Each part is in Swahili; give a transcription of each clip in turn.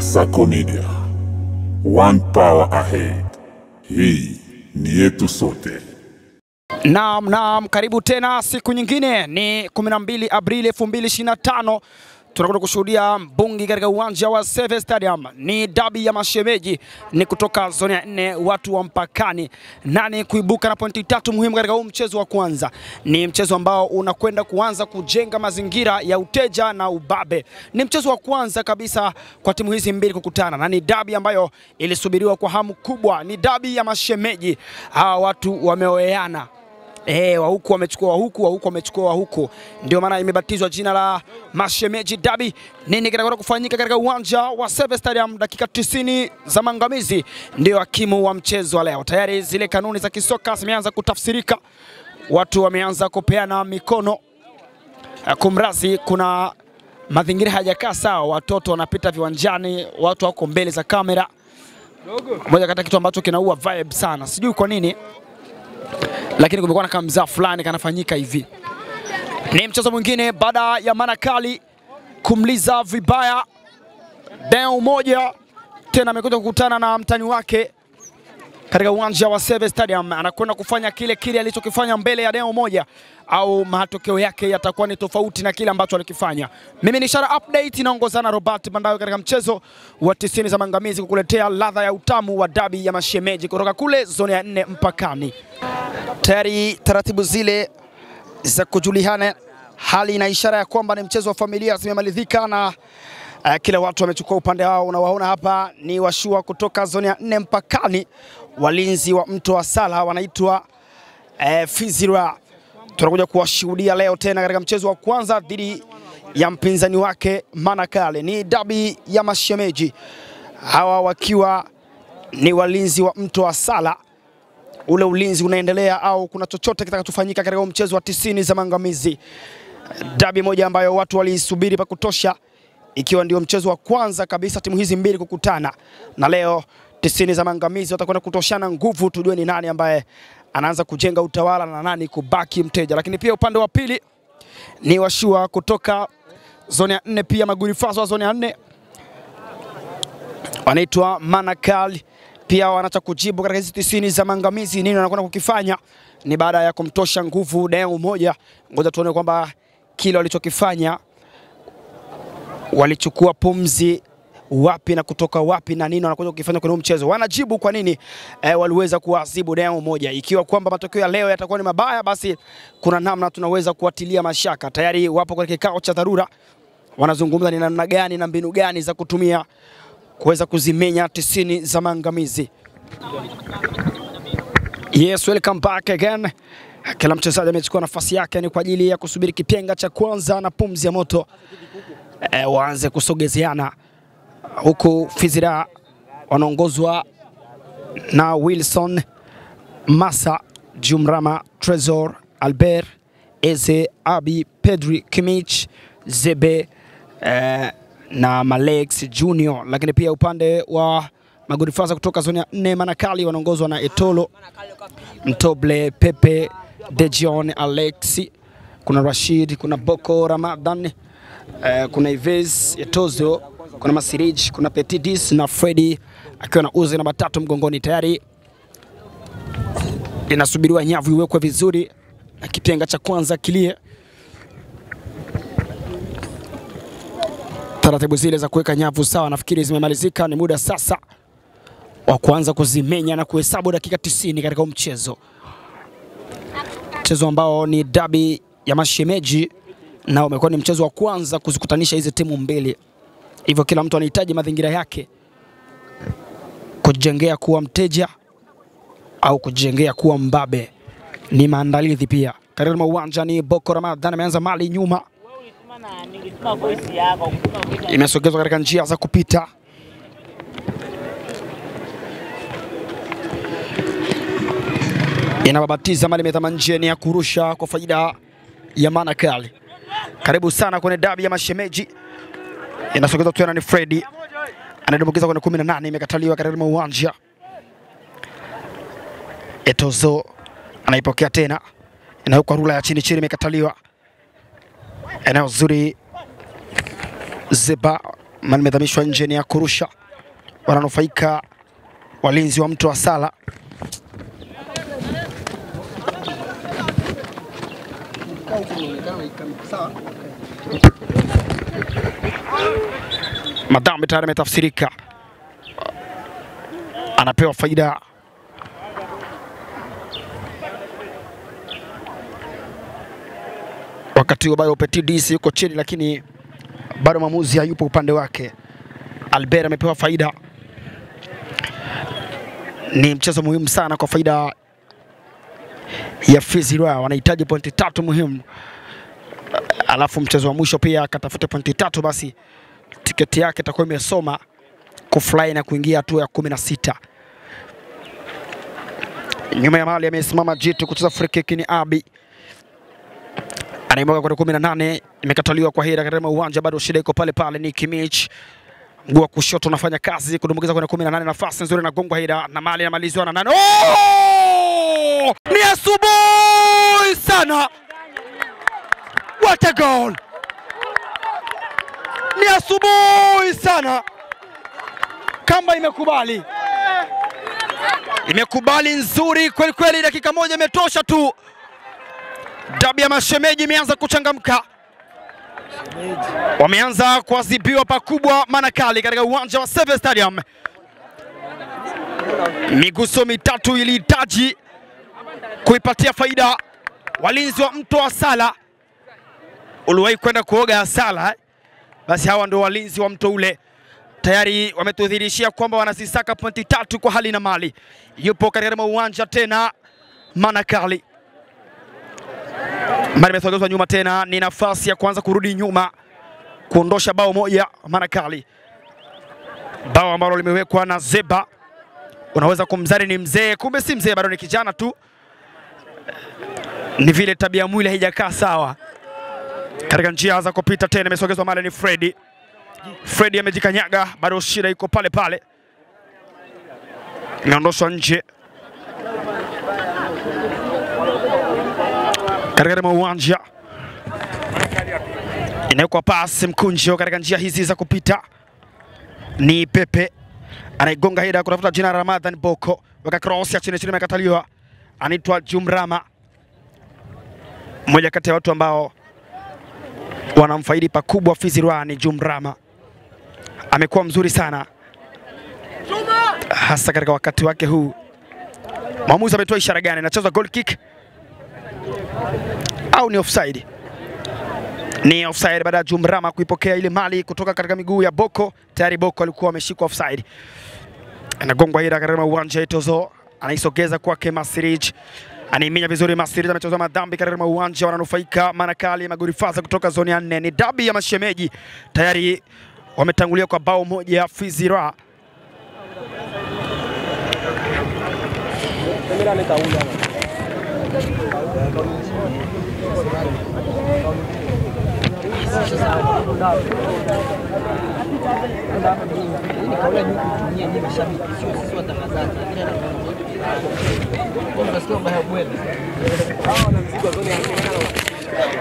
Sako Media, one power ahead. Hii ni yetu sote. Naam, karibu tena siku nyingine. Ni 12 Aprili 2025. Tunakwenda kushuhudia mbungi katika uwanja wa Seve Stadium. Ni dabi ya mashemeji, ni kutoka zone ya 4, watu wa mpakani. Nani kuibuka na pointi 3 muhimu katika huu mchezo wa kwanza? Ni mchezo ambao unakwenda kuanza kujenga mazingira ya uteja na ubabe. Ni mchezo wa kwanza kabisa kwa timu hizi mbili kukutana, na ni dabi ambayo ilisubiriwa kwa hamu kubwa. Ni dabi ya mashemeji. Hawa watu wameoeana. Wa huku wamechukua wa huku, wa huku wamechukua wa huku. Ndio maana imebatizwa jina la mashemeji dabi. Nini kitakwenda kufanyika katika uwanja wa Seve Stadium? Dakika 90 za maangamizi ndio hakimu wa mchezo wa leo. Tayari zile kanuni za kisoka zimeanza kutafsirika. Watu wameanza kupeana mikono. Kumrazi, kuna mazingira hayajakaa sawa. Watoto wanapita viwanjani, watu wako mbele za kamera. Moja kati kitu ambacho kinaua vibe sana. Sijui kwa nini, lakini kumekuwa na kamza fulani kanafanyika hivi. Ni mchezo mwingine baada ya Manakali kumliza vibaya Deo moja, tena amekuja kukutana na mtani wake katika uwanja wa Seve Stadium. Anakwenda kufanya kile alichokifanya mbele ya Deo moja, au matokeo yake yatakuwa ni tofauti na kile ambacho alikifanya. Mimi ni Shara Update, inaongozana Robert Bandayo katika mchezo wa 90 za maangamizi kukuletea ladha ya utamu wa dabi ya mashemeji kutoka kule zone ya 4 mpakani. Tayari taratibu zile za kujuliana hali na ishara ya kwamba ni mchezo wa familia zimemalizika, na kila watu wamechukua upande wao. Unawaona hapa ni washua kutoka zone ya 4 mpakani, walinzi wa mto wa Sala, wanaitwa Fizira. Tunakuja kuwashuhudia leo tena katika mchezo wa kwanza dhidi ya mpinzani wake Manakale. Ni dabi ya mashemeji, hawa wakiwa ni walinzi wa mto wa Sala. Ule ulinzi unaendelea au kuna chochote kitakachofanyika katika mchezo wa 90 za maangamizi? Dabi moja ambayo watu walisubiri pa kutosha, ikiwa ndio mchezo wa kwanza kabisa timu hizi mbili kukutana, na leo 90 za maangamizi watakwenda kutoshana nguvu, tujue ni nani ambaye anaanza kujenga utawala na nani kubaki mteja. Lakini pia upande wa pili ni washua kutoka zone ya 4, pia magurifazo wa zone ya 4 wanaitwa Manakali, pia wanacha kujibu katika hizi 90 za maangamizi. Nini wanakwenda kukifanya? Ni baada ya kumtosha nguvu Deo moja. Ngoja tuone kwamba kile walichokifanya, walichukua pumzi wapi na kutoka wapi, na nini wanakuja kukifanya kwenye mchezo. Wanajibu kwa nini waliweza kuadhibu Deo moja. Ikiwa kwamba matokeo ya leo yatakuwa ni mabaya, basi kuna namna tunaweza kuatilia mashaka. Tayari wapo kwenye kikao cha dharura, wanazungumza ni namna gani na mbinu gani za kutumia kuweza kuzimenya 90 za maangamizi. Yes, welcome back again. Kila mchezaji amechukua nafasi yake, ni kwa ajili ya kusubiri kipenga cha kwanza na pumzi ya moto waanze kusogezeana, huku Fizira wanaongozwa na Wilson, Masa, Jumrama, Trezor, Albert, Eze, Abi, Pedri, Kimich, Zebe na Malex Junior. Lakini pia upande wa magurifaza kutoka zone ya 4 Manakali wanaongozwa na Etolo, Mtoble, Pepe, Dejion, Alexi, kuna Rashid, kuna Boko Ramadan, kuna Ives, Etozo, kuna Masirij, kuna Petidis na Freddy akiwa na uzi namba 3 mgongoni. Tayari inasubiriwa nyavu iwekwe vizuri na kipenga cha kwanza kilie. Taratibu zile za kuweka nyavu sawa nafikiri zimemalizika. Ni muda sasa wa kuanza kuzimenya na kuhesabu dakika 90 katika mchezo. Mchezo ambao ni dabi ya mashemeji, na umekuwa ni mchezo wa kwanza kuzikutanisha hizi timu mbili. Hivyo kila mtu anahitaji mazingira yake kujengea kuwa mteja au kujengea kuwa mbabe. Ni maandalizi pia. Katika uwanja ni Boko Ramadan ameanza mali nyuma, imesogezwa katika njia za kupita. Inababatiza mali metama nje ya kurusha kwa faida ya Manakali. Karibu sana kwenye dabi ya mashemeji. Inasogezwa tena ni Freddy, anadumbukiza kwenye 18, imekataliwa katika uwanja. Etozo anaipokea tena, inawekwa rula ya chini, imekataliwa. Eneo zuri Zeba mali imedhamishwa nje, ni ya kurusha. Wananufaika walinzi wa Mto wa Sala. Madhambi tayari imetafsirika, anapewa faida. Wakati huo bado Petit DC yuko chini, lakini bado maamuzi hayupo upande wake. Albert amepewa faida. Ni mchezo muhimu sana kwa faida ya Fizi Royal, wanahitaji pointi 3 muhimu. Alafu mchezo wa mwisho pia akatafuta pointi 3, basi tiketi yake itakuwa imesoma kufly na kuingia hatua ya 16. Nyuma ya mali amesimama Jitu kucheza free kick, ni Abi anaimwaga kwa 18, imekataliwa kwa hira katika uwanja. Bado shida iko pale pale, ni Kimich mguu wa kushoto unafanya kazi kudumbukiza kwenye 18. Nafasi nzuri na gongwa hira na mali anamalizwa na nani. Oh! Ni asubuhi sana. What a goal! Ni asubuhi sana. Kamba imekubali nzuri kweli kweli, dakika moja imetosha tu. Dabi ya mashemeji imeanza kuchangamka. Wameanza kuadhibiwa pakubwa Manakali katika uwanja wa Save Stadium. Miguso mitatu ilihitaji kuipatia faida walinzi wa Mto wa Sala. Uliwahi kwenda kuoga Sala, basi hawa ndio walinzi wa mto ule. Tayari wametudhihirishia kwamba wanasisaka pointi 3 kwa hali na mali. Yupo katika uwanja tena Manakali. Mali imesogezwa nyuma tena, ni nafasi ya kwanza kurudi nyuma kuondosha bao moja Manakali. Bao ambalo limewekwa na Zeba. Unaweza kumzani ni mzee, kumbe si mzee, bado ni kijana tu. Ni vile tabia mwili haijakaa sawa. Katika njia za kupita tena imesogezwa mali, ni Freddy. Freddy amejikanyaga, bado shida iko pale pale. Inaondoshwa nje. Katika uwanja inawekwa pasi mkunjo katika njia hizi za kupita. Ni Pepe anaigonga hida kutafuta jina Ramadhan Boko, weka cross ya chini chini, imekataliwa. Anaitwa Jumrama, mmoja kati ya watu ambao wanamfaidi pakubwa Fizi Royal ni Jumrama. Amekuwa mzuri sana hasa katika wakati wake huu. Mwamuzi ametoa ishara gani? Anacheza goal kick au ni offside? Ni offside baada ya Jumrama kuipokea ile mali kutoka katika miguu ya Boko. Tayari Boko alikuwa ameshikwa offside. Anagongwa hira katika uwanja Etozo, anaisogeza kwake Masirij. Anaiminya vizuri Masirij, amecheza madhambi katika uwanja. Wananufaika Manakali Magurifaza kutoka zoni ya 4. Ni dabi ya mashemeji. Tayari wametangulia kwa bao moja Fizi Royal.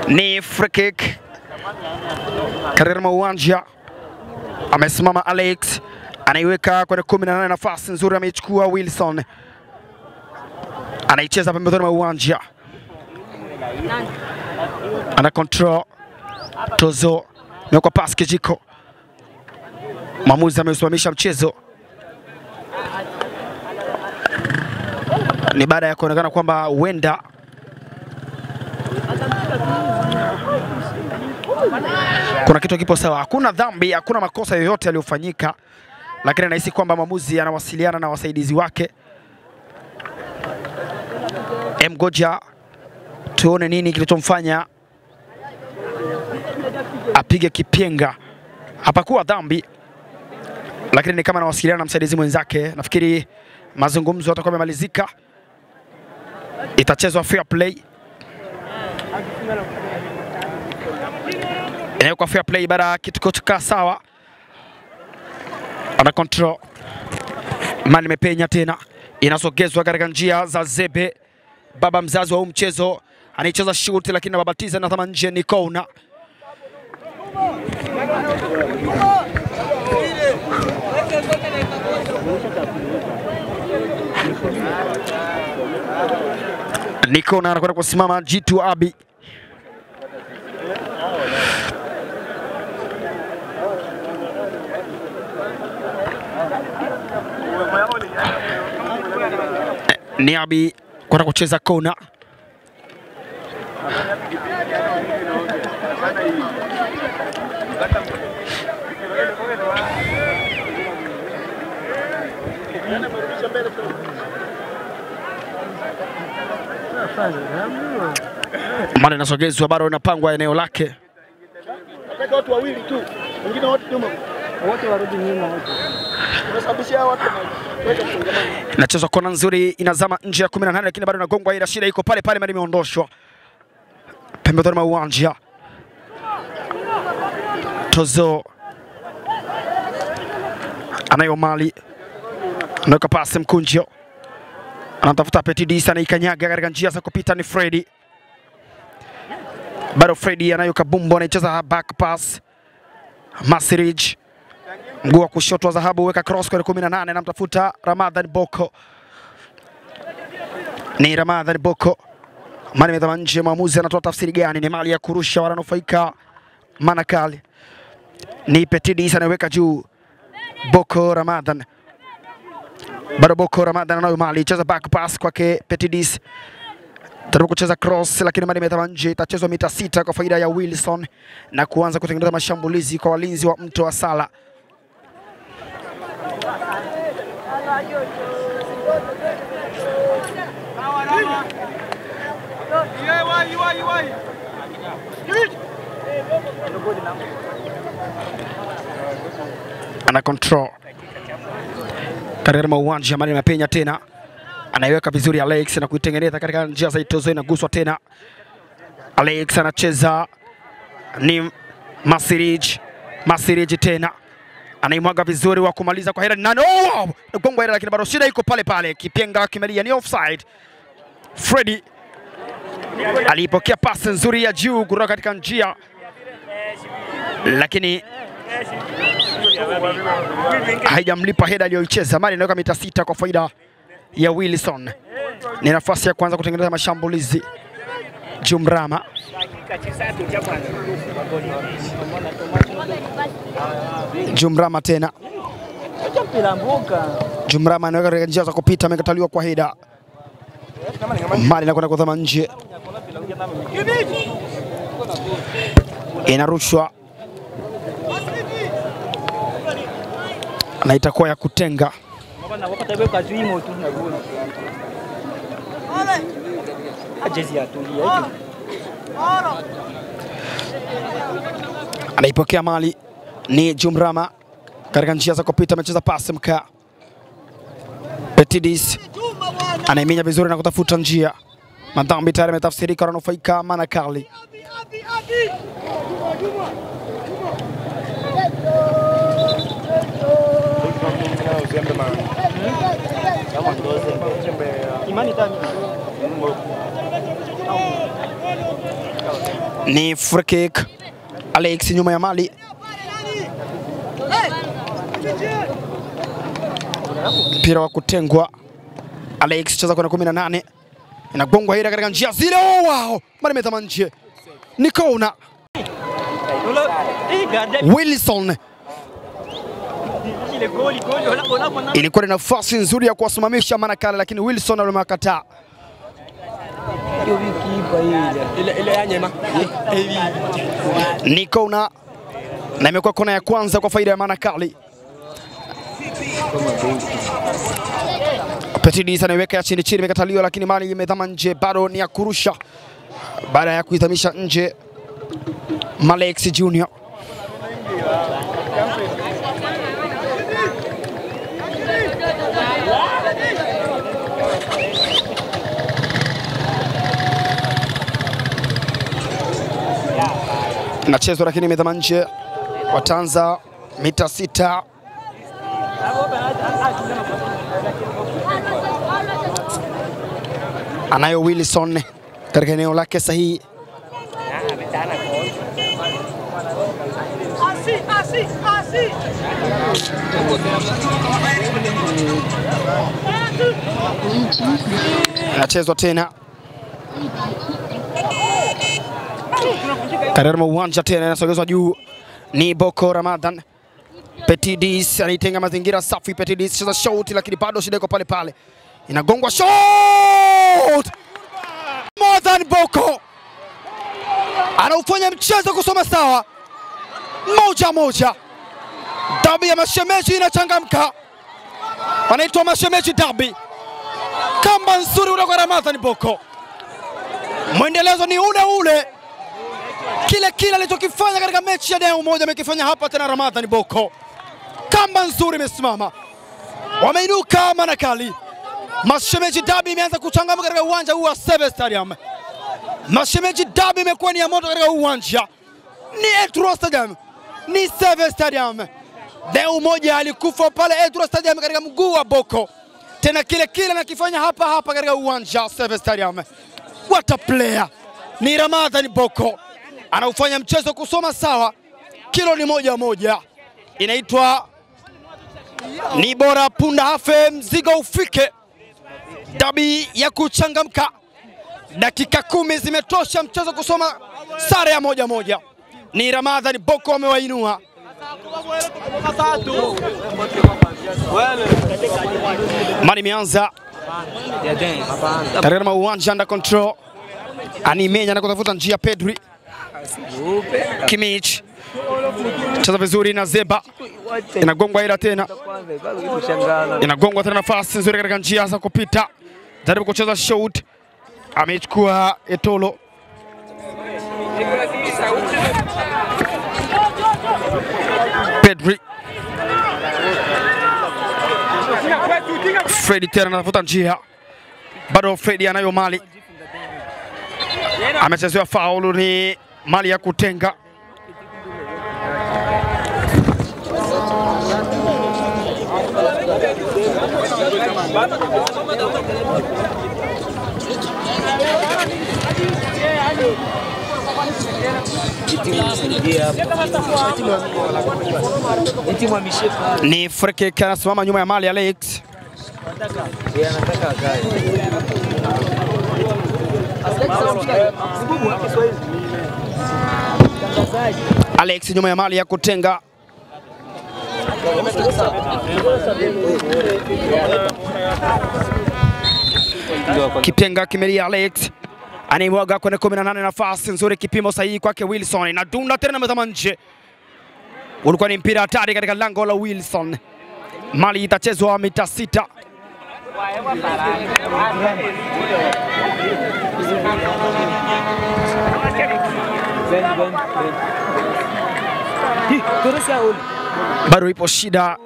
Ni free kick katika uwanja. Amesimama Alex, anaiweka kwenye 18. Nafasi nzuri ameichukua Wilson, anaicheza pembezoni mwa uwanja. Ana control Tozo, kwa pasi Kijiko. Mwamuzi ameusimamisha mchezo. Ni baada ya kuonekana kwamba huenda kuna kitu kipo sawa. Hakuna dhambi, hakuna makosa yoyote yaliyofanyika, lakini anahisi kwamba mwamuzi anawasiliana na wasaidizi wake. Ngoja tuone nini kilichomfanya apige kipenga. Hapakuwa dhambi, lakini ni kama anawasiliana na msaidizi mwenzake. Nafikiri mazungumzo yatakuwa yamemalizika, itachezwa fair play. Kwa fair play baada kitu kutoka sawa. Ana control, mali imepenya tena, inasogezwa katika njia za Zebe. Baba mzazi wa huu mchezo anaicheza shoot, lakini babatiza na thama nje, ni kona. Niko na anakwenda kusimama Jitu Abi. Ni Abi kwenda kucheza kona. Mali nasogezwa, bado inapangwa eneo lake. Watu wawili tu. Wengine wote nyuma. Wote warudi nyuma wote. Unasababishia watu kuweka msongamano. Inachezwa kona nzuri, inazama nje ya 18 lakini bado inagongwa, ila shida iko pale pale, mali imeondoshwa. Pembezoni mwa uwanja. Tozo anayo mali. Anaweka pasi Mkunjo. Anatafuta Petit Dis, anaikanyaga katika njia za kupita, ni Freddy. Bado Freddy anayo kabumbo, anaicheza back pass. Masirij, mguu wa kushoto wa dhahabu, weka cross kwa 18, anamtafuta Ramadhan Boko. Ni Ramadhan Boko. Mali imetoka nje, mwamuzi anatoa tafsiri gani? Ni mali ya kurusha, wananufaika Manakali. Ni Petit Dis anaweka juu. Boko Ramadhan. Bado Boko Ramadhan anayo mali, cheza back pass kwake Petit Dis. Tarabu kucheza cross lakini mali imetoka nje, itachezwa mita 6 kwa faida ya Wilson na kuanza kutengeneza mashambulizi kwa walinzi wa Mto wa Sala. Ana control katika uwanja, mali imepenya tena, anaiweka vizuri Alex na kuitengeneza katika njia za Itozo, inaguswa tena. Alex anacheza, ni Masirij tena anaimwaga vizuri, wa kumaliza kwa hera nani. Oh, gongo hera lakini bado shida iko pale pale, kipenga kimelia, ni offside. Freddy alipokea pasi nzuri ya juu kutoka katika njia, lakini haijamlipa heda aliyoicheza. Mali inaweka mita 6 kwa faida ya Wilson. Ni nafasi ya kwanza kutengeneza mashambulizi. Jumrama tena. Jumrama anaweka katika njia za kupita, amekataliwa kwa heda. Mali inakwenda kuzama nje, inarushwa na itakuwa ya kutenga. Anaipokea mali, ni Jumrama katika njia za kupita, amecheza pasi mkaa. Petit Dis anaiminya vizuri na kutafuta njia. Madhambi tayari ametafsirika, wananufaika Manakali. Ni free kick. Alex nyuma ya mali. Mpira wa kutengwa. Alex cheza kwa 18. Inagongwa hila katika njia zile. Oh, wow! Mali imetama nje. Ni kona. Wilson. Ilikuwa ni nafasi nzuri ya kuwasimamisha Manakali, lakini Wilson alimakataa. Ni kona na imekuwa kona ya kwanza kwa faida ya Manakali. Petit Dis anaiweka ya chini chini, imekataliwa lakini mali imedhama nje, bado ni ya kurusha. Baada ya kuitamisha nje Malex Junior. Nachezwa lakini imedhama nje, watanza mita 6. Anayo Wilson katika eneo lake sahihi. Anachezwa tena katika uwanja tena, inasogezwa juu ni Boko Ramadan. Petidis anaitenga mazingira safi. Petidis cheza shot lakini bado shida iko pale pale, inagongwa shot. Ramadan Boko anaufanya mchezo kusoma sawa, 1-1. Dabi ya mashemeji inachangamka, wanaitwa mashemeji dabi. Kamba nzuri ule kwa Ramadan Boko, mwendelezo ni ule kile alichokifanya katika mechi ya leo moja amekifanya hapa tena. Ramadan Boko, kamba nzuri imesimama, wameinuka manakali. Mashemeji dabi imeanza kuchangamka katika uwanja huu wa Seve Stadium. Mashemeji dabi imekuwa ni ya moto katika uwanja, ni Etro Stadium, ni Seve Stadium. Leo moja alikufa pale Etro Stadium katika mguu wa Boko, tena kile anakifanya hapa katika uwanja Seve Stadium. What a player ni Ramadan Boko, anaufanya mchezo kusoma sawa. Kilo ni 1-1, inaitwa ni bora punda hafe mzigo ufike. Dabi ya kuchangamka, dakika 10 zimetosha mchezo kusoma sare ya 1-1. Ni Ramadan Boko wamewainua. Mali imeanza katika uwanja under control. Animenya na kutafuta njia Pedri. Kimmich cheza vizuri na Zeba, inagongwa ila tena, inagongwa tena, nafasi nzuri katika njia za kupita, jaribu kucheza shot, amechukua Etolo. Pedri, Freddy tena anafuta njia, bado Freddy anayo mali, amechezewa faulu, ni mali ya kutenga. Ni freke kana simama nyuma ya mali Alex. Alex nyuma ya mali ya kutenga. Kipenga kimelia Alex, anaimwaga kwenye 18, nafasi nzuri, kipimo sahihi kwake Wilson, na dunda tena mtama nje. Ulikuwa ni mpira hatari katika lango la Wilson. Mali itachezwa mita 6. Bado ipo shida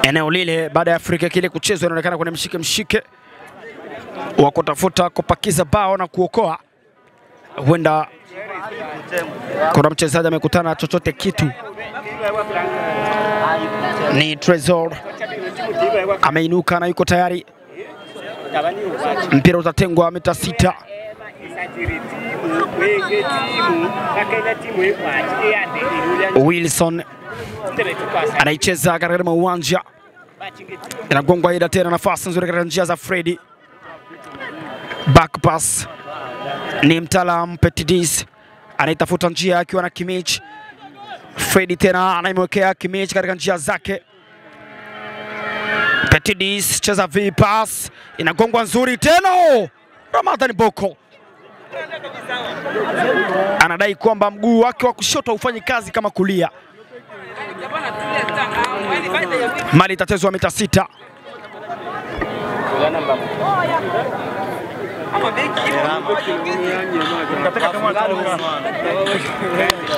eneo lile baada ya Afrika kile kuchezwa, inaonekana kuna mshike wa kutafuta kupakiza bao na kuokoa. Huenda kuna mchezaji amekutana na chochote kitu. Ni Trezor ameinuka na yuko tayari. Mpira utatengwa mita 6. Wilson anaicheza katika uwanja, inagongwa ida tena, nafasi nzuri katika njia za Freddy. Back pass ni mtaalamu Petidis, anaitafuta njia akiwa na Kimmich. Freddy tena anaimwekea Kimmich katika njia zake. Petidis cheza v-pass, inagongwa nzuri tena. Ramadan Boko anadai kwamba mguu wake wa kushoto haufanyi kazi kama kulia. Mali itatezwa mita 6.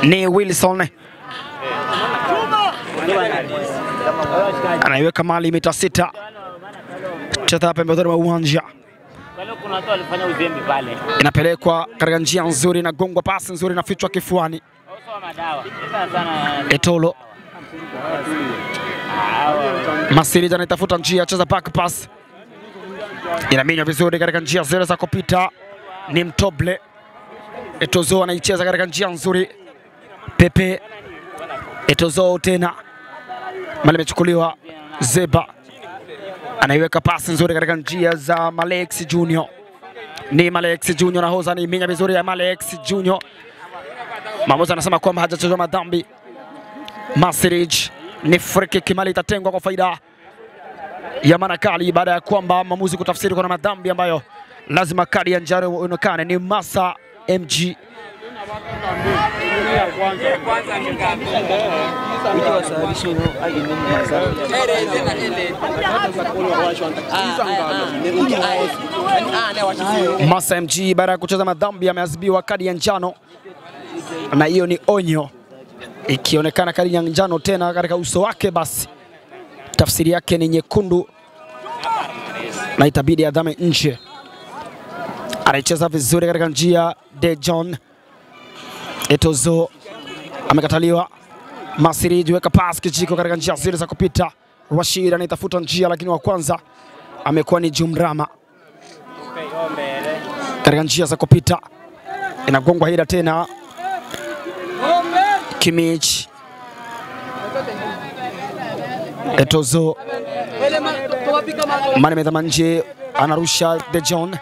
Ni Wilson anaiweka mali mita 6. Cheza pembezoni mwa uwanja, inapelekwa katika njia nzuri, na gongwa pasi nzuri na fichwa kifuani. Etolo Masiri anaitafuta njia, cheza back pass, inaminywa vizuri katika njia zile za kupita. Ni Mtoble. Etozo anaicheza katika njia nzuri, Pepe Etozo tena, mali imechukuliwa. Zeba anaiweka pasi nzuri katika njia za Malex Junior. Ni Malex Junior na hoza ni minya vizuri ya Malex Junior. Maamuzi anasema kwamba hajachezwa madhambi. Masirij ni free kick, mali itatengwa kwa faida ya Manakali baada ya kwamba maamuzi kutafsiri kuna madhambi ambayo lazima kadi ya njano ionekane. Ni Masa MG. Masa MG baada ya kucheza madhambi ameadhibiwa kadi ya njano, na hiyo ni onyo. Ikionekana kadi ya njano tena katika uso wake, basi tafsiri yake ni nyekundu na itabidi adhame nje. Anacheza vizuri katika njia De John. Etozo amekataliwa. Masirij weka pass kijiko katika njia zile za kupita. Rashid anaitafuta njia, lakini wa kwanza amekuwa ni Jumrama katika njia za kupita. Inagongwa hida tena. Kimich. Etozo mane medama nje, anarusha De John.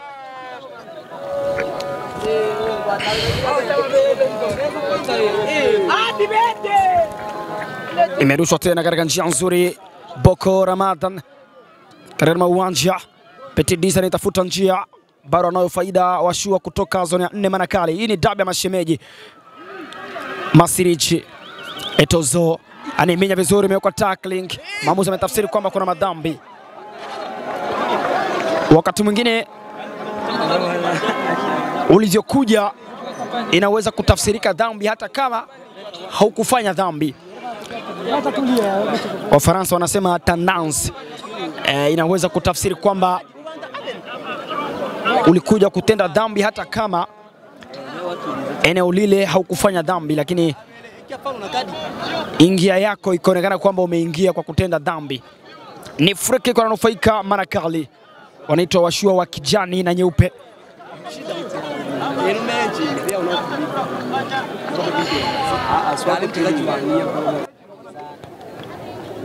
Imerushwa tena katika njia nzuri. Boko Ramadan katika uwanja. Petit Disa anatafuta njia, bado anayo faida washua kutoka zone ya 4 Manakali. Hii ni dabi ya mashemeji. Masirichi Etozo animinya vizuri, imewekwa tackling. Maamuzi ametafsiri kwamba kuna madhambi. Wakati mwingine ulivyokuja inaweza kutafsirika dhambi hata kama haukufanya dhambi. Wafaransa wanasema tendance. Inaweza kutafsiri kwamba ulikuja kutenda dhambi hata kama eneo lile haukufanya dhambi, lakini ingia yako ikaonekana kwamba umeingia kwa kutenda dhambi. Ni free kick wananufaika Manakali, wanaitwa washua wa kijani na nyeupe.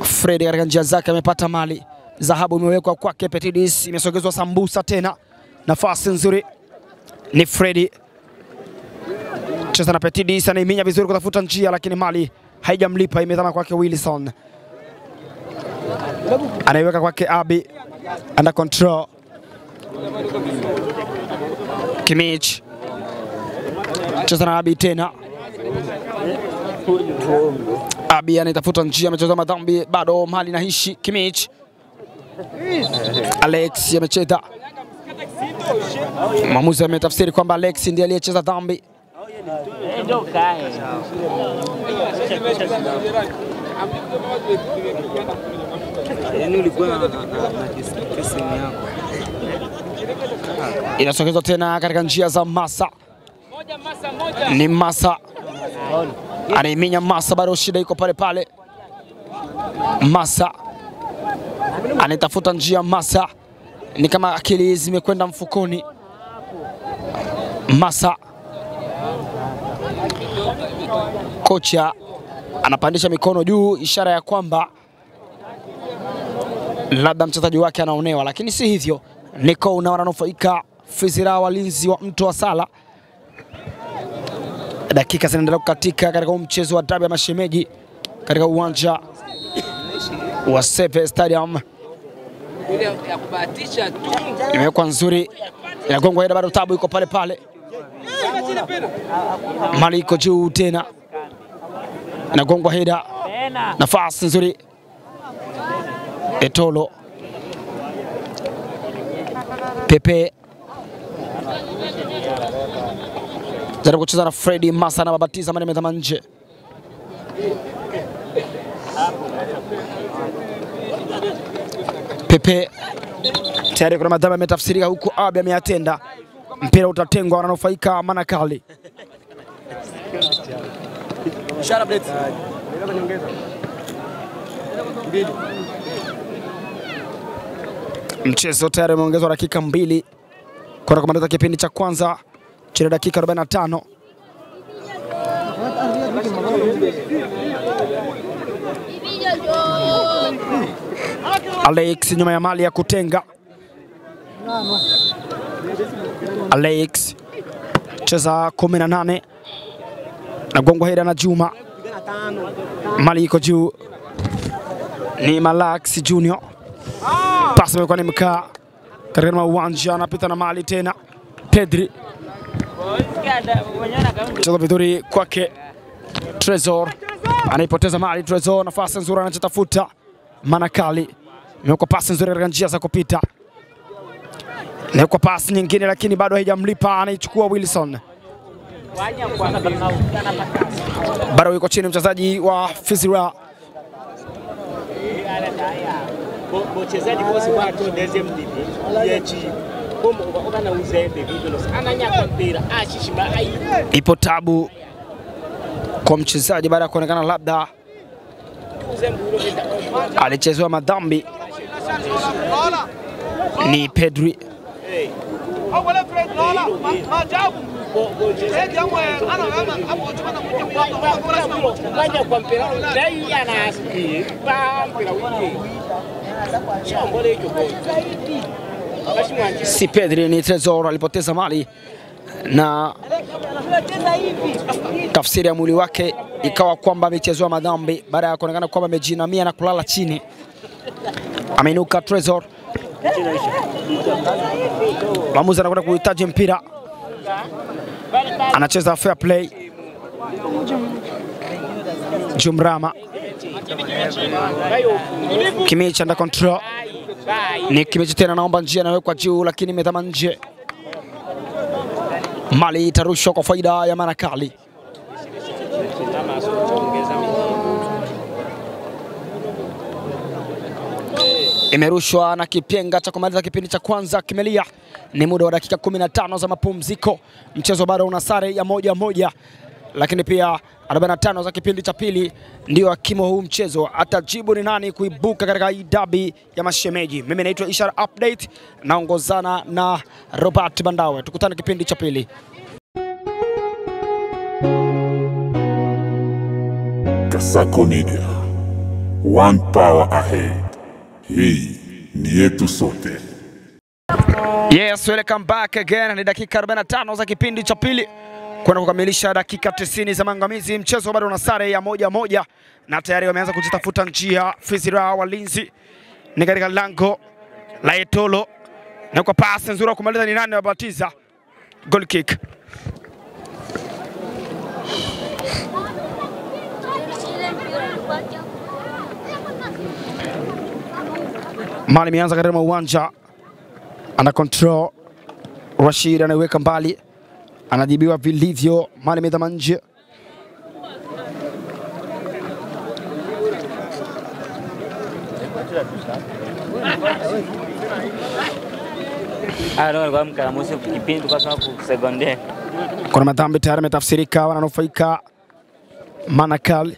Fred katika njia zake amepata mali. Dhahabu imewekwa kwake. Petit Dis imesogezwa sambusa tena. Nafasi nzuri ni Freddy. Cheza na Petit Dis, anaiminya vizuri kutafuta njia, lakini mali haijamlipa, imezama kwake Wilson. Anaiweka kwake Abi, under control. Kimich. Cheza na Abi tena. Abi anatafuta njia, amecheza madhambi, bado mali nahishi. Kimich. Alex amecheza. Maamuzi ametafsiri kwamba Alex ndiye aliyecheza dhambi. Inasogezwa tena katika njia za Masa. Ni Masa anaiminya. Masa bado shida iko pale pale. Masa anatafuta njia. Masa ni kama akili zimekwenda mfukoni. Masa, kocha anapandisha mikono juu, ishara ya kwamba labda mchezaji wake anaonewa, lakini si hivyo. Niko wananufaika Fizira, walinzi wa Mto wa Sala. Dakika zinaendelea kukatika katika mchezo wa dabi ya mashemeji katika uwanja wa Seve Stadium. Imewekwa nzuri, inagongwa heda, bado tabu iko pale pale. Mali iko juu tena, inagongwa heda. Nafasi nzuri Etolo. Pepe jaribu kucheza na Freddy. Masa na babatiza mane medama nje. Pepe tayari kuna madhama yametafsirika huku. Abi ameyatenda, mpira utatengwa, wananufaika Manakali. Mchezo tayari umeongezwa dakika 2 kwa kumaliza kipindi cha kwanza cha dakika 45. Alex nyuma ya mali ya kutenga. Alex cheza 18 na gongo heda na Juma. Mali iko juu ni Malax Junior. Pasi kwa ni mkaa katika uwanja, anapita na mali tena Pedri. Cheza vizuri kwake Trezor, anaipoteza mali Trezor, nafasi nzuri anachotafuta Manakali. Imekuwa pasi nzuri katika njia za kupita. Na kwa pasi nyingine lakini bado haijamlipa, anaichukua Wilson. Bado yuko chini mchezaji wa Fizira. Mchezaji bosi watu ndeze mdidi yechi bomo ukana uzembe video ananyaka mpira ashishima ai. Ipo tabu kwa mchezaji baada ya kuonekana labda alichezewa madhambi. Ni Pedri. Si Pedri, ni Trezor alipoteza mali na tafsiri ya mwili wake ikawa kwamba amechezewa madhambi baada ya kuonekana kwamba amejinamia na kulala chini. Ameinuka Trezor. Mwamuzi anakwenda kuhitaji mpira. Anacheza fair play. Jumrama. Kimichi under control. Ni Kimichi tena, naomba njia inawekwa juu lakini imezama nje. Mali itarushwa kwa faida ya Manakali. Imerushwa na kipenga cha kumaliza kipindi cha kwanza kimelia. Ni muda wa dakika 15 za mapumziko. Mchezo bado una sare ya 1-1. Lakini pia 45 za kipindi cha pili ndio akimo huu mchezo. Atajibu ni nani kuibuka katika hii dabi ya mashemeji. Mimi naitwa Ishara Update, naongozana na Robert Bandawe. Tukutane kipindi cha pili. Kasako Media, one power ahead. Hii ni yetu sote. Yes, welcome back again. Ni dakika 45 za kipindi cha pili kwenda kukamilisha dakika 90 za maangamizi. Mchezo bado una sare ya 1-1 na tayari wameanza kujitafuta njia Fizira walinzi. Ni katika lango la Etolo na kwa pasi nzuri kumaliza ni nani wabatiza goal kick. Mali imeanza katika uwanja, ana control. Rashid anaiweka mbali, anajibiwa vilivyo. Mali imezama nje. Kuna madhambi tayari yametafsirika, wananufaika Manakali.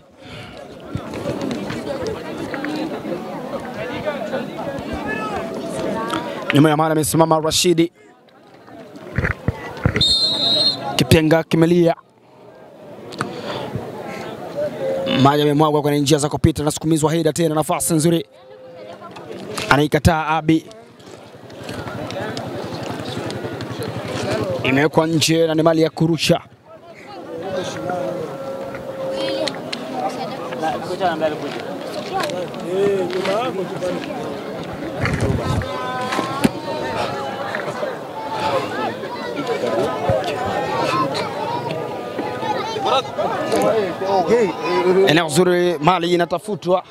Nyuma ya Mali amesimama Rashidi. Kipenga kimelia. Maji yamemwagwa kwenye njia za kupita na sukumizwa Haida tena, nafasi nzuri. Anaikataa Abi. Imewekwa nje na ni mali ya kurusha. Eneo zuri, Mali inatafutwa.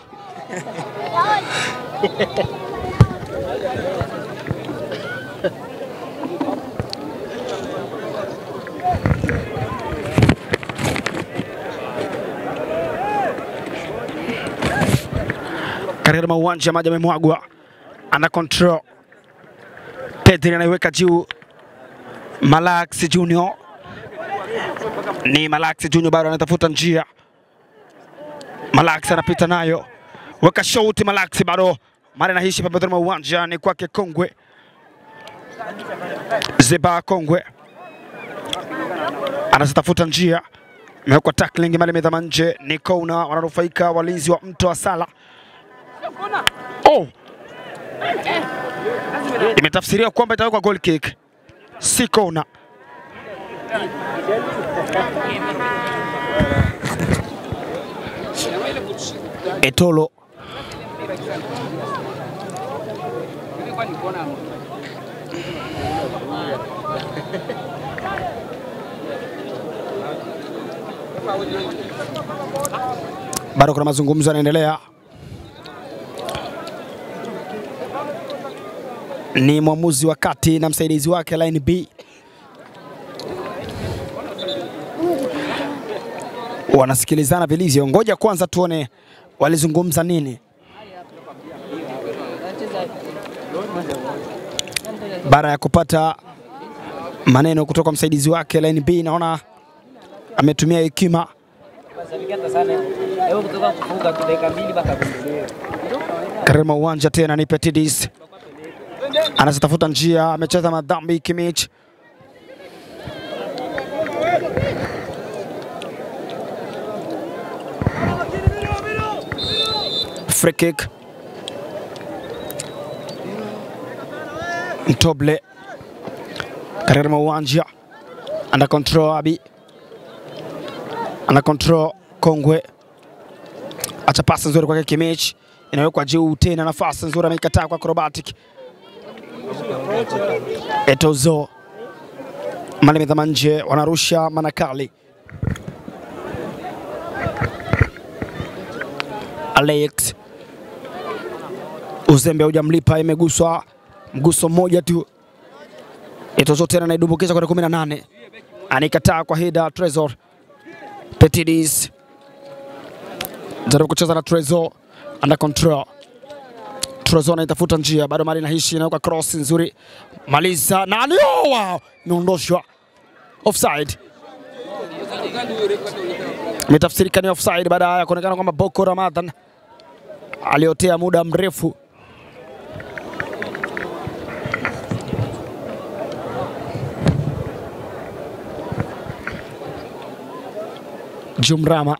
Katika uwanja maji yamemwagwa, ana control. Pedri anaiweka juu. Malax Junior. Ni Malax Junior bado anatafuta njia. Malax anapita nayo. Weka shoti Malax bado. Mali anaishi pembezoni mwa uwanja, ni kwake Kongwe. Zeba Kongwe anatafuta njia. Mewekwa tackling mali medhama nje, ni kona, wananufaika walinzi wa Mto Asala. Oh! Imetafsiriwa kwamba itawekwa goal kick. Si kona. Etolo bado kuna mazungumzo yanaendelea. Ni mwamuzi wa kati na msaidizi wake line B. Wanasikilizana vilivyo. Ngoja kwanza tuone walizungumza nini. Baada ya kupata maneno kutoka msaidizi wake line B, naona ametumia hekima. Karema uwanja tena ni Petidis. Anazitafuta njia, amecheza madhambi Kimmich. Free kick. Ntoble. Karema uwanja. Under control Abi. Under control Kongwe. Acha pasi nzuri kwa Kimmich. Inawekwa juu tena, nafasi nzuri ameikataa kwa acrobatic. Etozo. Mali medhama nje, wanarusha Manakali. Alex. Uzembe hujamlipa, imeguswa mguso mmoja tu. Etozo tena anaidumbukiza kwa 18. Anikataa kwa hida Trezor. Petidis. Jaribu kucheza na Trezor. Under control. Trezor anaitafuta njia, bado mali inahishi, inaweka cross nzuri. Maliza na wow! Imeondoshwa. Offside. Imetafsirika ni offside baada ya kuonekana kwamba Boko Ramadhan aliotea muda mrefu. Jumrama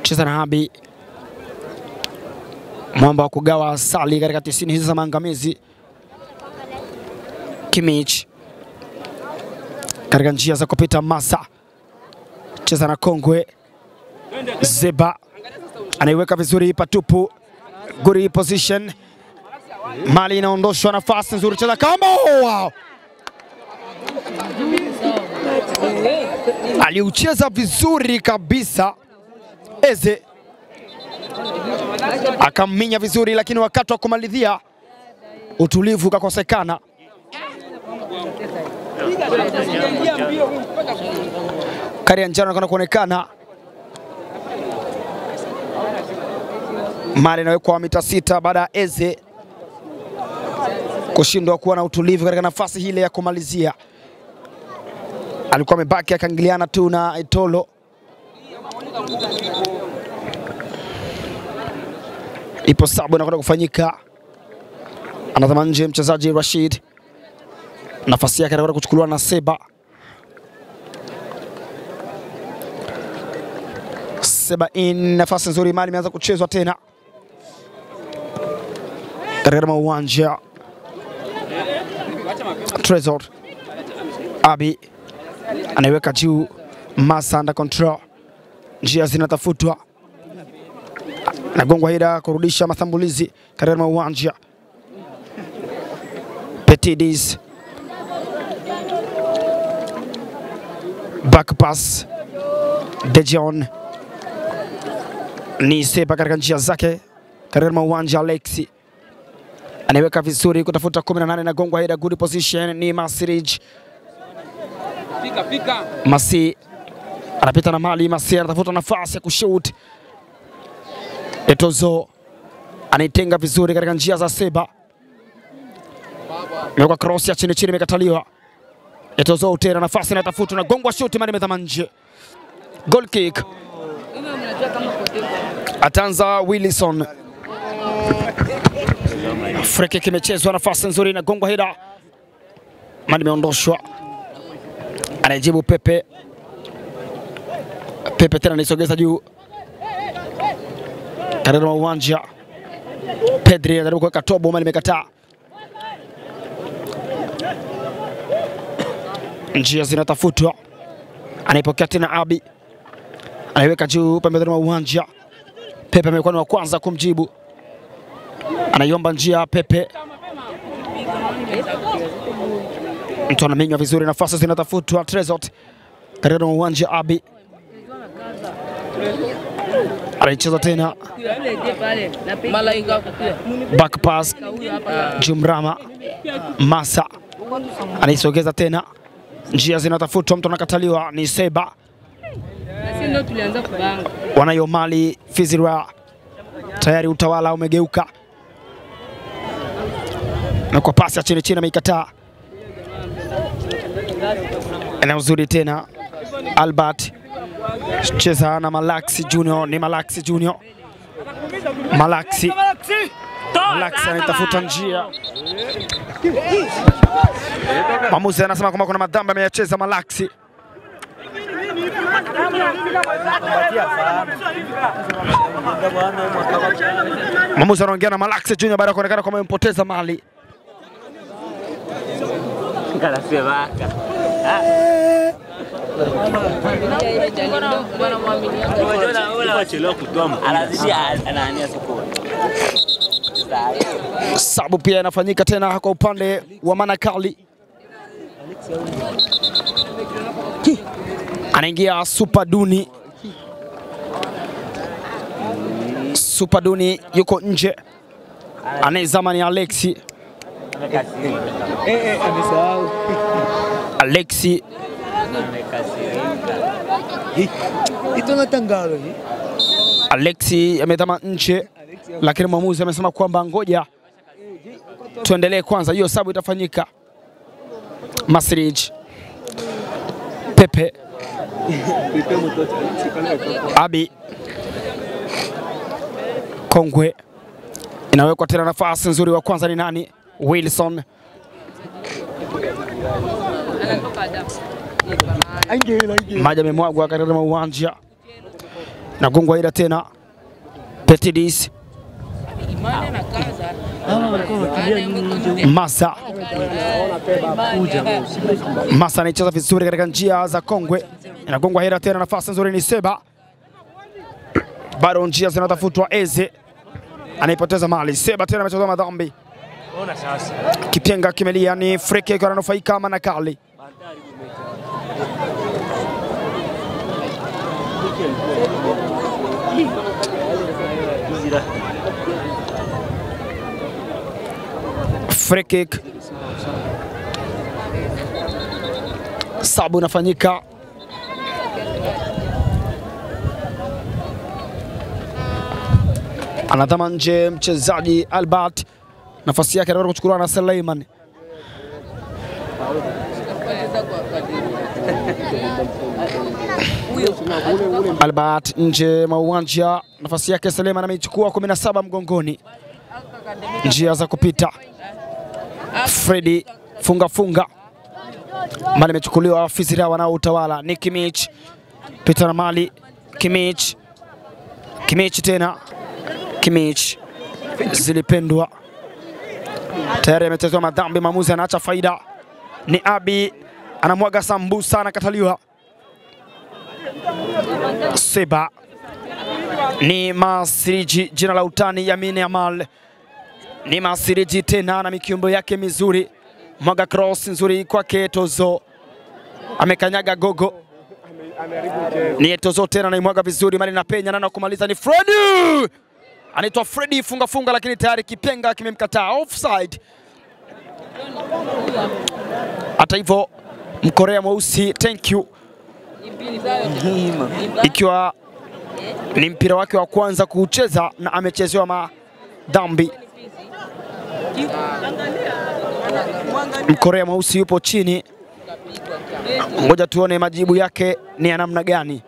cheza na Abi, mwamba wa kugawa asali katika 90 hizi za maangamizi. Kimmich katika njia za kupita Masa, cheza na Kongwe. Zeba anaiweka vizuri patupu, good position. Mali inaondoshwa, nafasi nzuri, cheza kama wow! Aliucheza vizuri kabisa Eze, akaminya vizuri, lakini wakati wa kumalizia utulivu ukakosekana. Kari ya njano anakwenda kuonekana. Mali inawekwa mita 6 baada ya Eze kushindwa kuwa na utulivu katika nafasi hile ya kumalizia. Alikuwa amebaki akaingiliana tu na Etolo. Ipo sabu inakwenda kufanyika. Anazama nje mchezaji Rashid. Nafasi yake anakwenda kuchukuliwa na Seba. Seba in, nafasi nzuri, mali imeanza kuchezwa tena katika uwanja. Trezor. Abi anaiweka juu, Masa under control. Njia zinatafutwa. Nagongwa hida kurudisha mathambulizi katika uwanja. Petidis. Back pass. Dejon. Ni Seba katika njia zake katika uwanja. Alexi anaiweka vizuri kutafuta 18, na gongwa hida, good position ni Masirij. Masi anapita na mali, Masi anatafuta nafasi ya kushoot. Etozo anaitenga vizuri katika njia za Seba. Imekuwa cross ya chini chini, imekataliwa. Etozo tena nafasi inatafuta, na gongwa shoot, mali imezama nje. Goal kick. Atanza Wilson. Free kick imechezwa, nafasi nzuri na gongwa hida, mali imeondoshwa. Anajibu Pepe. Pepe tena nisogeza juu katika uwanja. Pedri anajaribu kuweka tobo, mali imekataa. Njia zinatafutwa. Anaipokea tena Abi. Anaiweka juu pembeni mwa uwanja. Pepe amekuwa ni wa kwanza kumjibu. Anaiomba njia Pepe. Mtu anaminywa vizuri, nafasi zinatafutwa. Trezot katika uwanja. Abi anaicheza tena. Back pass. Jumrama. Masa anaisogeza tena. Njia zinatafutwa, mtu anakataliwa, ni Seba. Wanayo mali Fizirwa. Tayari utawala umegeuka. Na kwa pasi ya chini ameikataa. Eneo zuri tena. Albert cheza na Malaxi Junior, ni Malaxi Junior. Malaxi anatafuta njia. Mwamuzi anasema kwamba kuna madhambi ameyacheza Malaxi. Mwamuzi anaongea na Malaxi Junior baada ya kuonekana kwamba amempoteza mali. Sabu pia inafanyika tena kwa upande wa Manakali. Anaingia Super Duni. Super Duni yuko nje. Anayezama ni Alexi. Alexi Alexi amezama nje, lakini mwamuzi amesema kwamba ngoja tuendelee kwanza, hiyo sabu itafanyika. Masrij Pepe Abi Kongwe inawekwa tena, nafasi nzuri, wa kwanza ni nani? Wilson maji amemwagwa katika uwanja. Nagongwa ila tena Petidis Masa. Masa anaicheza vizuri katika njia za Kongwe. Inagongwa ila tena, nafasi nzuri ni Seba. Bado njia zinatafutwa. Eze anaipoteza mali. Seba tena amecheza madhambi. Kipenga kimelia, ni free kick ananufaika Manakali. Free kick. Sabu inafanyika. Anadhama nje mchezaji Albert, nafasi yake anataka kuchukuliwa na Suleiman. Albert nje mwa uwanja, nafasi yake Suleiman ameichukua 17 mgongoni. Njia za kupita. Freddy funga. Mali imechukuliwa Fizira wanao utawala. Ni Kimich. Pita na mali. Kimich tena. Kimich zilipendwa. Tayari ametezwa madhambi, maamuzi anaacha faida. Ni Abi anamwaga sambusa, anakataliwa. Seba ni Masiriji, jina la utani Yamine Yamal. Ni Masiriji tena na mikiumbo yake mizuri. Mwaga cross nzuri kwake Tozo. Amekanyaga gogo. Ni Tozo tena anaimwaga vizuri, mali na penya na kumaliza ni Freddy. Anaitwa Freddy funga lakini tayari kipenga kimemkataa, offside. Hata hivyo Mkorea mweusi thank you, ikiwa ni mpira wake wa kwanza kucheza na amechezewa madhambi. Mkorea mweusi yupo chini, ngoja tuone majibu yake ni ya namna gani.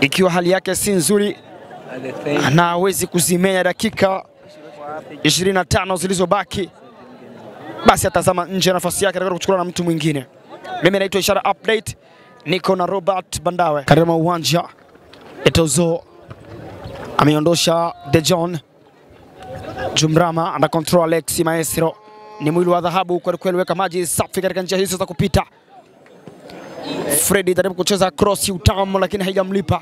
Ikiwa hali yake si nzuri na hawezi kuzimenya dakika 25 zilizobaki, basi atazama nje, nafasi yake atakwenda kuchukua na mtu mwingine. Mimi naitwa Ishara Update, niko na Robert Bandawe katika uwanja. Etozo ameondosha De John. Jumrama ana control Alex Maestro. Ni mwili wa dhahabu kwa kweli, weka maji safi katika njia hizo za kupita. Freddy jaribu kucheza cross utamu lakini haijamlipa.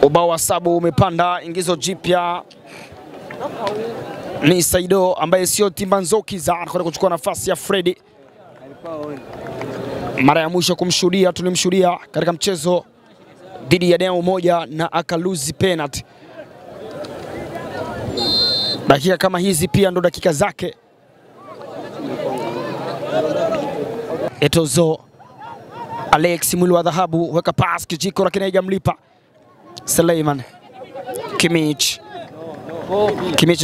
Ubao wa sabu umepanda, ingizo jipya ni Saido ambaye sio Timbanzokiza, anakwenda kuchukua nafasi ya Freddy. Mara ya mwisho kumshuhudia tulimshuhudia katika mchezo dhidi ya Deo moja na akaluzi penalty. Dakika kama hizi pia ndo dakika zake. Etozo Alex mwili wa dhahabu, weka pass kijiko lakini haijamlipa. Suleiman Kimmich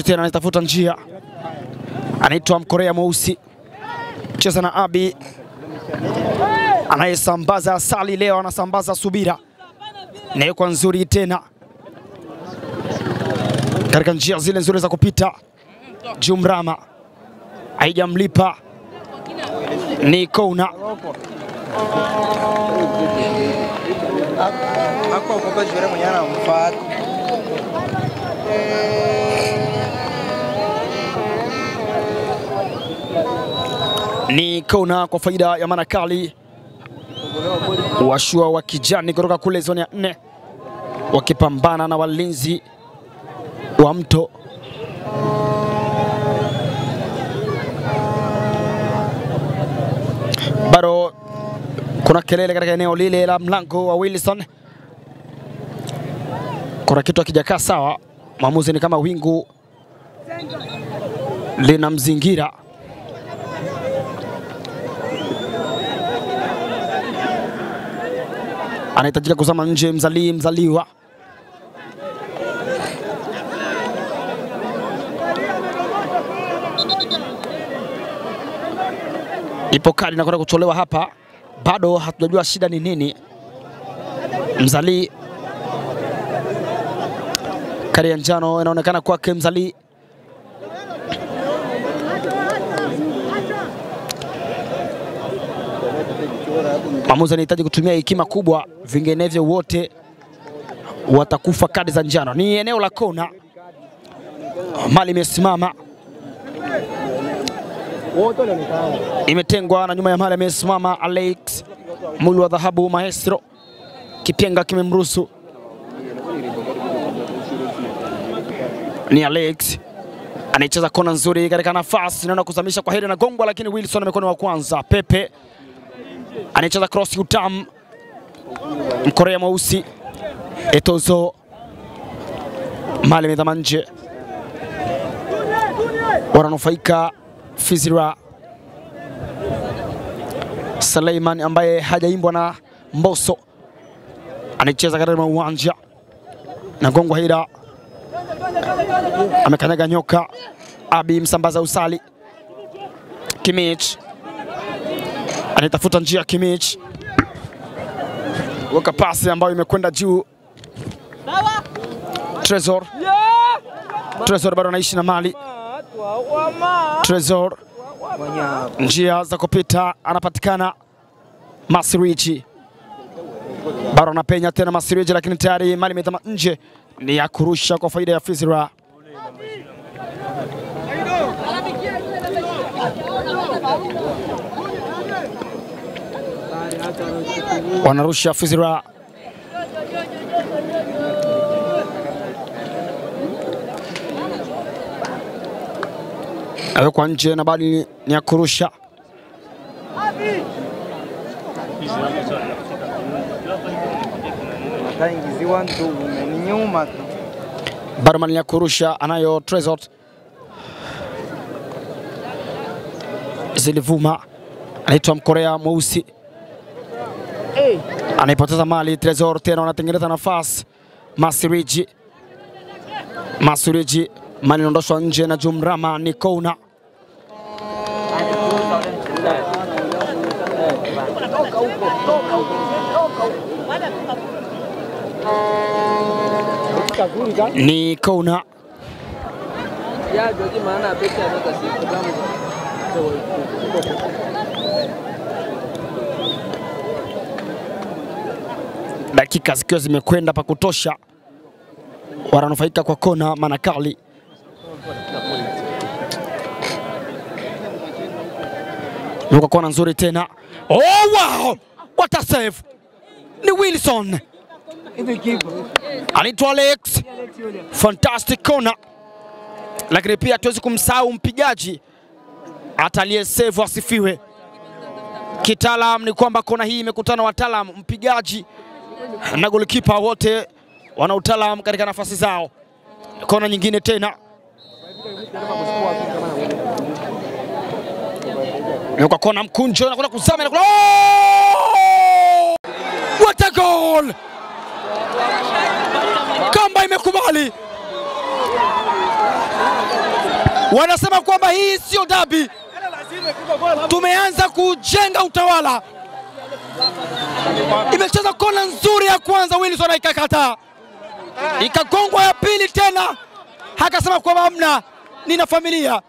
tena anatafuta njia, anaitwa Mkorea mweusi, cheza na Abi anayesambaza asali leo, anasambaza subira na yuko nzuri tena katika njia zile nzuri za kupita. Jumrama haijamlipa, ni kona. Ni kona kwa faida ya Manakali. Washua wa kijani kutoka kule zone ya 4 wakipambana na walinzi wa Mto. Bado kuna kelele katika eneo lile la mlango wa Wilson. Kuna kitu hakijakaa sawa. Maamuzi ni kama wingu lina mzingira. Anahitajika kuzama nje mzaliwa. Ipo kadi na kwenda kutolewa hapa. Bado hatujajua shida ni nini. Mzali kadi ya njano inaonekana kwake Mzali. Maamuzi anahitaji kutumia hekima kubwa, vinginevyo wote watakufa kadi za njano. Ni eneo la kona. Mali imesimama. Imetengwa na nyuma ya Mali amesimama Alex mwili wa dhahabu Maestro. Kipenga kimemruhusu. Ni Alex anaicheza kona nzuri katika nafasi, naona kuzamisha kwa heri na gongwa, lakini Wilson amekuwa wa kwanza. Pepe anaicheza cross utam. Mkorea mweusi Etozo Mali medama nje. Wananufaika Fizira. Suleiman ambaye hajaimbwa na Mboso anaicheza katika uwanja na gongwa hida. Amekanyaga nyoka. Abi msambaza usali. Kimmich anatafuta njia. Kimmich weka pasi ambayo imekwenda juu. Trezor bado anaishi na Mali. Trezor njia za kupita, anapatikana Masiriji. Bado anapenya tena Masiriji, lakini tayari Mali imetama nje. Ni ya kurusha kwa faida ya Fizira. Wanarusha Fizira. Awekwa nje na bali ni ya kurusha. Barman ya kurusha anayo Trezor. Zilivuma anaitwa Mkorea mweusi. Anaipoteza Mali. Trezor tena anatengeneza nafasi. Masiriji Mali inaondoshwa nje na Jumrama. Ni kona. Ni kona. Ya jadi mana beki anaweza siku dakika zikiwa zimekwenda pa kutosha, wananufaika kwa kona Manakali. Nuka kona nzuri tena. Oh wow! What a save! Ni Wilson. Anaitwa Alex. Fantastic kona. Lakini pia tuwezi kumsahau mpigaji atalie save asifiwe. Kitaalam ni kwamba kona hii imekutana wataalam, mpigaji na goalkeeper wote wana utaalamu katika nafasi zao. Kona nyingine tena. Kwa kona mkunjo na kuna kuzama na kuna oh! What a goal! Kamba imekubali. Wanasema kwamba hii sio dabi. Tumeanza kujenga utawala. Imecheza kona nzuri ya kwanza, Wilson ikakataa. Ikagongwa ya pili tena. Akasema kwamba mna nina familia,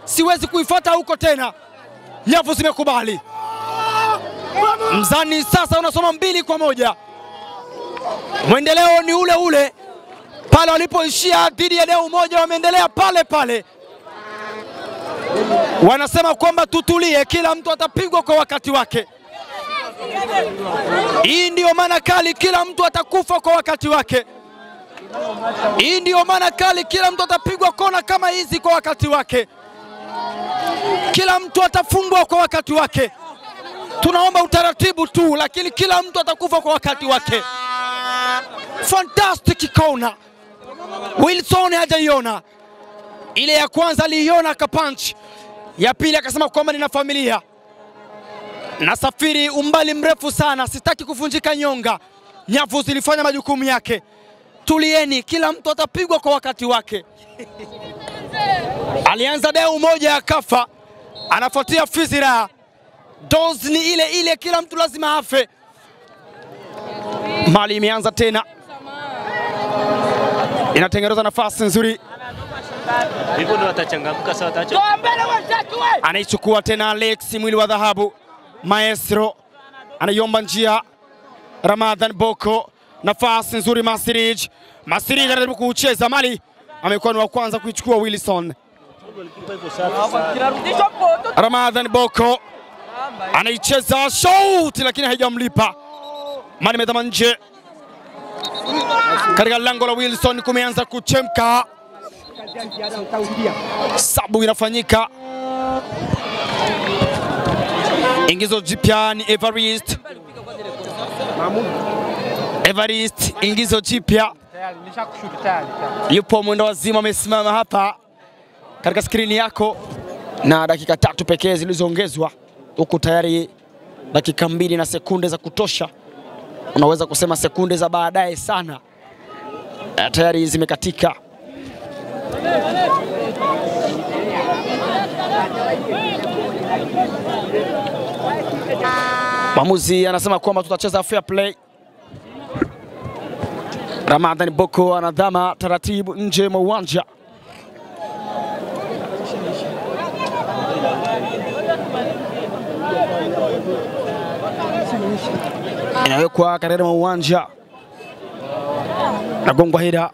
siwezi kuifuata huko tena. Nyavu zimekubali. Mzani sasa unasoma 2-1. Mwendeleo ni ule ule. Pale walipoishia dhidi ya Deu Moja wameendelea pale pale. Wanasema kwamba tutulie, kila mtu atapigwa kwa wakati wake. Hii ndio maana kali, kila mtu atakufa kwa wakati wake. Hii ndio maana kali, kila mtu atapigwa kona kama hizi kwa wakati wake. Kila mtu atafungwa kwa wakati wake. Tunaomba utaratibu tu, lakini kila mtu atakufa kwa wakati wake. Fantastic kona. Wilson hajaiona. Ile ya kwanza aliiona akapunch. Ya pili akasema kwamba nina familia. Nasafiri umbali mrefu sana, sitaki kuvunjika nyonga. Nyavu zilifanya majukumu yake. Tulieni, kila mtu atapigwa kwa wakati wake. Alianza Deu Moja akafa. Anafuatia Fizira. Dose ni ile ile, kila mtu lazima afe. Mali imeanza tena. Inatengeneza nafasi nzuri. Hivyo ndio watachangamka sawa tacho. Anaichukua tena Alex, mwili wa dhahabu. Maestro anaiomba njia. Ramadhan Boko, nafasi nzuri Masirij. Masirij anajaribu kucheza, Mali amekuwa ni wa kwanza kuichukua Wilson. Ramadhan Boko anaicheza shout lakini haijamlipa. Mali imedhama nje. Katika lango la Wilson kumeanza kuchemka. Sabu inafanyika. Ingizo jipya ni Evarist. Evarist, ingizo jipya. Yupo mwendo wazima amesimama hapa katika skrini yako, na dakika 3 pekee zilizoongezwa, huku tayari dakika 2 na sekunde za kutosha. Unaweza kusema sekunde za baadaye sana tayari zimekatika. Mwamuzi anasema kwamba tutacheza fair play. Ramadhan Boko anadhama taratibu nje mwa uwanja. Inawekwa katika mwa uwanja. Nagongwa hida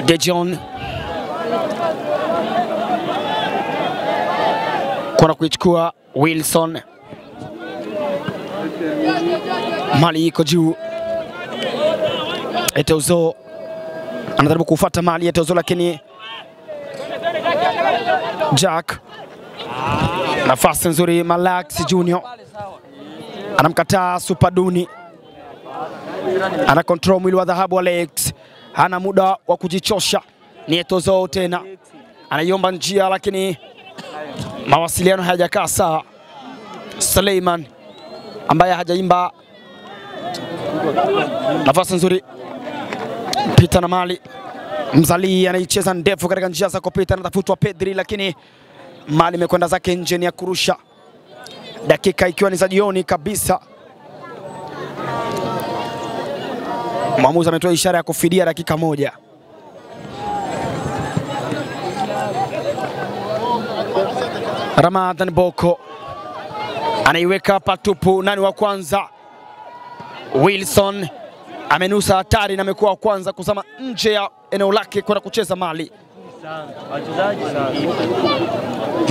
Dejon. Kona kuichukua Wilson. Mali iko juu. Eteuzo anajaribu kufuata Mali Eteuzo, lakini Jack, nafasi nzuri Malax Junior anamkataa Supaduni. Ana control mwili wa dhahabu Alex. Hana muda wa kujichosha. Ni Eteuzo tena. Anaiomba njia lakini mawasiliano hayajakaa sawa. Suleiman ambaye hajaimba. Nafasi nzuri. Pita na Mali. Mzali anaicheza ndefu katika njia za kupita, anatafutwa Pedri lakini Mali imekwenda zake nje, ni ya kurusha. Dakika ikiwa ni za jioni kabisa. Mwamuzi ametoa ishara ya kufidia dakika 1. Ramadhan Boko anaiweka patupu. Nani wa kwanza? Wilson amenusa hatari na amekuwa wa kwanza kuzama nje ya eneo lake kwenda kucheza mali.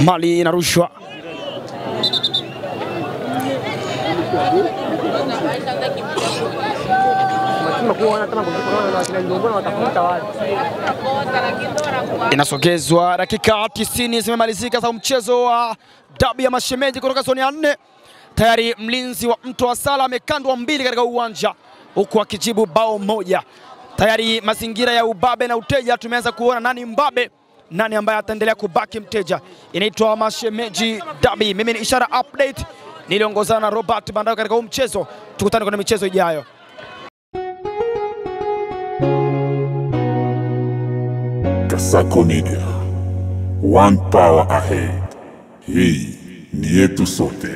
Mali inarushwa. Inasogezwa. Dakika 90 zimemalizika za mchezo wa dabi ya mashemeji kutoka zoni ya 4. Tayari mlinzi wa Mtwa Sala amekandwa 2 katika uwanja huku akijibu bao moja. Tayari mazingira ya ubabe na uteja tumeanza kuona nani mbabe, nani ambaye ataendelea kubaki mteja. Inaitwa mashemeji dabi. Mimi ni Ishara Update, niliongozana na Robert Bandao katika huu mchezo. Tukutane kwenye michezo ijayo. Kasako Media, one power ahead. Hii ni yetu sote.